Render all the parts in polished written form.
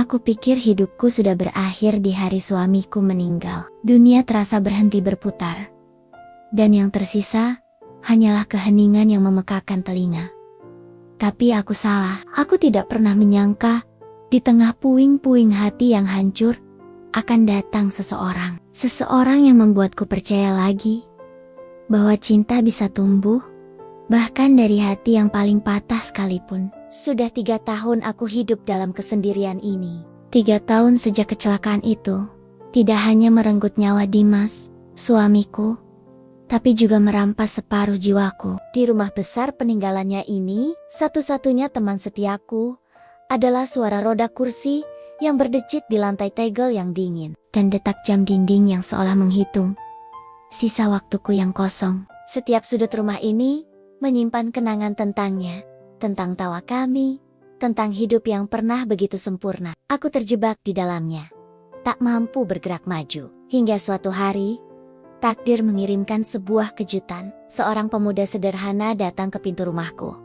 Aku pikir hidupku sudah berakhir di hari suamiku meninggal. Dunia terasa berhenti berputar. Dan yang tersisa hanyalah keheningan yang memekakan telinga. Tapi aku salah. Aku tidak pernah menyangka di tengah puing-puing hati yang hancur akan datang seseorang. Seseorang yang membuatku percaya lagi bahwa cinta bisa tumbuh bahkan dari hati yang paling patah sekalipun. Sudah 3 tahun aku hidup dalam kesendirian ini. 3 tahun sejak kecelakaan itu tidak hanya merenggut nyawa Dimas, suamiku, tapi juga merampas separuh jiwaku. Di rumah besar peninggalannya ini, satu-satunya teman setiaku adalah suara roda kursi yang berdecit di lantai tegel yang dingin, dan detak jam dinding yang seolah menghitung sisa waktuku yang kosong. Setiap sudut rumah ini menyimpan kenangan tentangnya, tentang tawa kami, tentang hidup yang pernah begitu sempurna. Aku terjebak di dalamnya, tak mampu bergerak maju, hingga suatu hari takdir mengirimkan sebuah kejutan. Seorang pemuda sederhana datang ke pintu rumahku,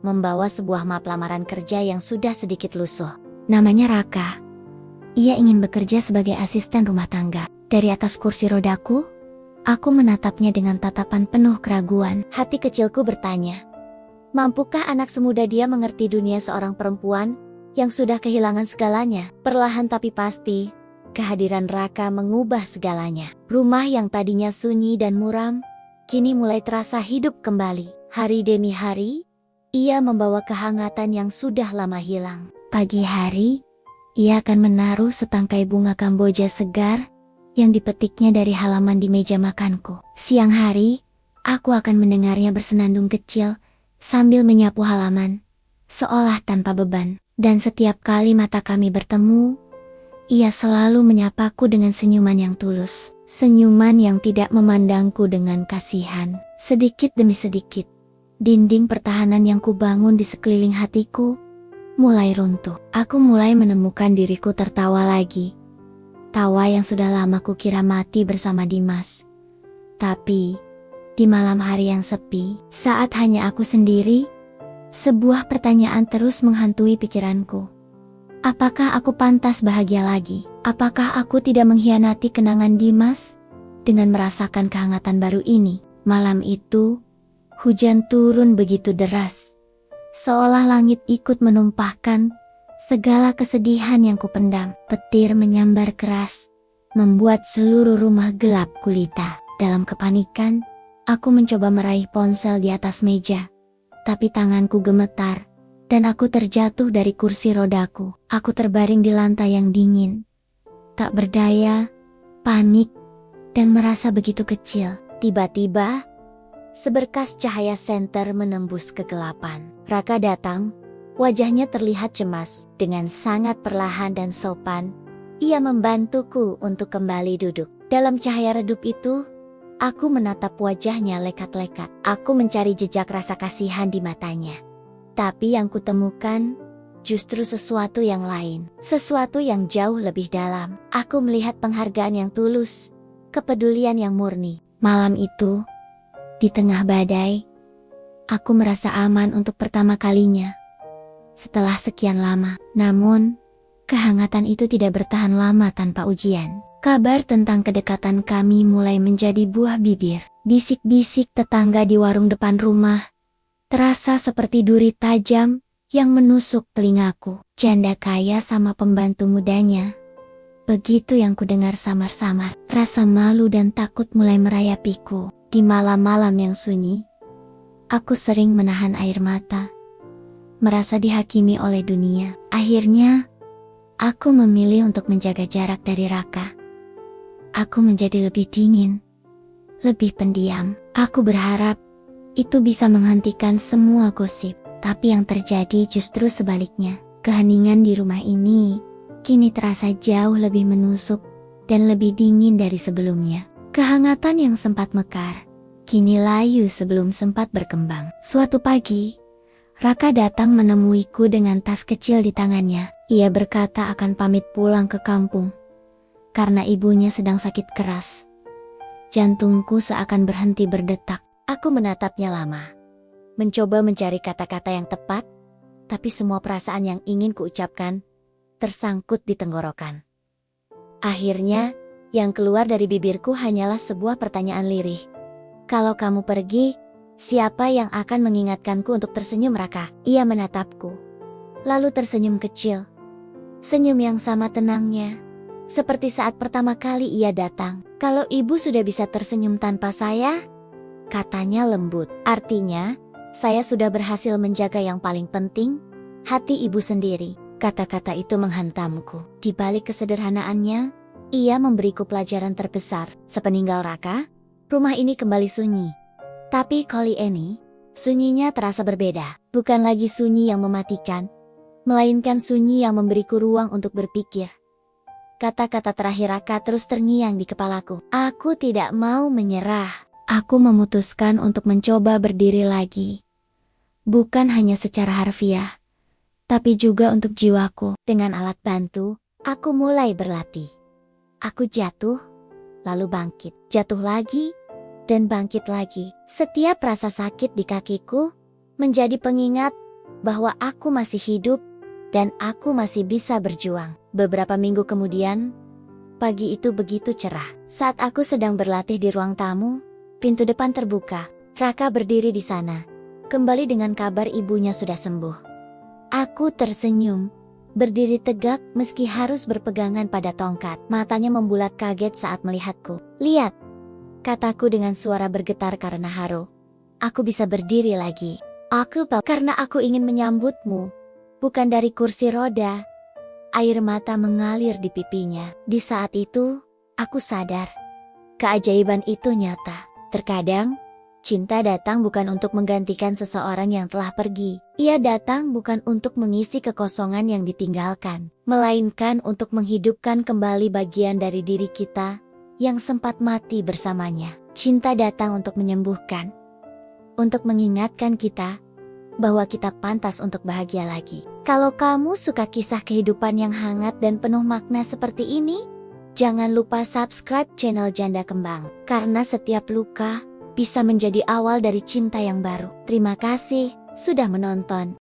membawa sebuah map lamaran kerja yang sudah sedikit lusuh. Namanya Raka. Ia ingin bekerja sebagai asisten rumah tangga. Dari atas kursi rodaku, aku menatapnya dengan tatapan penuh keraguan. Hati kecilku bertanya, mampukah anak semuda dia mengerti dunia seorang perempuan yang sudah kehilangan segalanya? Perlahan tapi pasti, kehadiran Raka mengubah segalanya. Rumah yang tadinya sunyi dan muram, kini mulai terasa hidup kembali. Hari demi hari, ia membawa kehangatan yang sudah lama hilang. Pagi hari, ia akan menaruh setangkai bunga kamboja segar yang dipetiknya dari halaman di meja makanku. Siang hari, aku akan mendengarnya bersenandung kecil sambil menyapu halaman, seolah tanpa beban. Dan setiap kali mata kami bertemu, ia selalu menyapaku dengan senyuman yang tulus. Senyuman yang tidak memandangku dengan kasihan. Sedikit demi sedikit, dinding pertahanan yang kubangun di sekeliling hatiku mulai runtuh. Aku mulai menemukan diriku tertawa lagi. Tawa yang sudah lama kukira mati bersama Dimas. Tapi, di malam hari yang sepi, saat hanya aku sendiri, sebuah pertanyaan terus menghantui pikiranku. Apakah aku pantas bahagia lagi? Apakah aku tidak mengkhianati kenangan Dimas dengan merasakan kehangatan baru ini? Malam itu, hujan turun begitu deras, seolah langit ikut menumpahkan segala kesedihan yang kupendam. Petir menyambar keras, membuat seluruh rumah gelap gulita. Dalam kepanikan, aku mencoba meraih ponsel di atas meja, tapi tanganku gemetar, dan aku terjatuh dari kursi rodaku. Aku terbaring di lantai yang dingin, tak berdaya, panik, dan merasa begitu kecil. Tiba-tiba, seberkas cahaya senter menembus kegelapan. Raka datang, wajahnya terlihat cemas. Dengan sangat perlahan dan sopan, ia membantuku untuk kembali duduk. Dalam cahaya redup itu, aku menatap wajahnya lekat-lekat. Aku mencari jejak rasa kasihan di matanya. Tapi yang kutemukan justru sesuatu yang lain. Sesuatu yang jauh lebih dalam. Aku melihat penghargaan yang tulus, kepedulian yang murni. Malam itu, di tengah badai, aku merasa aman untuk pertama kalinya setelah sekian lama. Namun, kehangatan itu tidak bertahan lama tanpa ujian. Kabar tentang kedekatan kami mulai menjadi buah bibir. Bisik-bisik tetangga di warung depan rumah terasa seperti duri tajam yang menusuk telingaku. Janda kaya sama pembantu mudanya. Begitu yang kudengar samar-samar. Rasa malu dan takut mulai merayapiku. Di malam-malam yang sunyi, aku sering menahan air mata, merasa dihakimi oleh dunia. Akhirnya, aku memilih untuk menjaga jarak dari Raka. Aku menjadi lebih dingin, lebih pendiam. Aku berharap itu bisa menghentikan semua gosip. Tapi yang terjadi justru sebaliknya. Keheningan di rumah ini kini terasa jauh lebih menusuk dan lebih dingin dari sebelumnya. Kehangatan yang sempat mekar kini layu sebelum sempat berkembang. Suatu pagi, Raka datang menemuiku dengan tas kecil di tangannya. Ia berkata akan pamit pulang ke kampung karena ibunya sedang sakit keras. Jantungku seakan berhenti berdetak. Aku menatapnya lama, mencoba mencari kata-kata yang tepat, tapi semua perasaan yang ingin kuucapkan tersangkut di tenggorokan. Akhirnya, yang keluar dari bibirku hanyalah sebuah pertanyaan lirih. Kalau kamu pergi, siapa yang akan mengingatkanku untuk tersenyum, Raka? Ia menatapku, lalu tersenyum kecil. Senyum yang sama tenangnya, seperti saat pertama kali ia datang. Kalau ibu sudah bisa tersenyum tanpa saya, katanya lembut. Artinya, saya sudah berhasil menjaga yang paling penting, hati ibu sendiri. Kata-kata itu menghantamku. Di balik kesederhanaannya, ia memberiku pelajaran terbesar. Sepeninggal Raka, rumah ini kembali sunyi. Tapi kali ini, sunyinya terasa berbeda. Bukan lagi sunyi yang mematikan, melainkan sunyi yang memberiku ruang untuk berpikir. Kata-kata terakhir Raka terus terngiang di kepalaku. Aku tidak mau menyerah. Aku memutuskan untuk mencoba berdiri lagi. Bukan hanya secara harfiah, tapi juga untuk jiwaku. Dengan alat bantu, aku mulai berlatih. Aku jatuh, lalu bangkit, jatuh lagi, dan bangkit lagi. Setiap rasa sakit di kakiku menjadi pengingat bahwa aku masih hidup dan aku masih bisa berjuang. Beberapa minggu kemudian, pagi itu begitu cerah. Saat aku sedang berlatih di ruang tamu, pintu depan terbuka. Raka berdiri di sana, kembali dengan kabar ibunya sudah sembuh. Aku tersenyum, berdiri tegak meski harus berpegangan pada tongkat. Matanya membulat kaget saat melihatku. Lihat, kataku dengan suara bergetar karena haru. Aku bisa berdiri lagi. Karena aku ingin menyambutmu, bukan dari kursi roda. Air mata mengalir di pipinya. Di saat itu, aku sadar. Keajaiban itu nyata. Terkadang, cinta datang bukan untuk menggantikan seseorang yang telah pergi. Ia datang bukan untuk mengisi kekosongan yang ditinggalkan, melainkan untuk menghidupkan kembali bagian dari diri kita yang sempat mati bersamanya. Cinta datang untuk menyembuhkan, untuk mengingatkan kita bahwa kita pantas untuk bahagia lagi. Kalau kamu suka kisah kehidupan yang hangat dan penuh makna seperti ini, jangan lupa subscribe channel Janda Kembang, karena setiap luka bisa menjadi awal dari cinta yang baru. Terima kasih sudah menonton.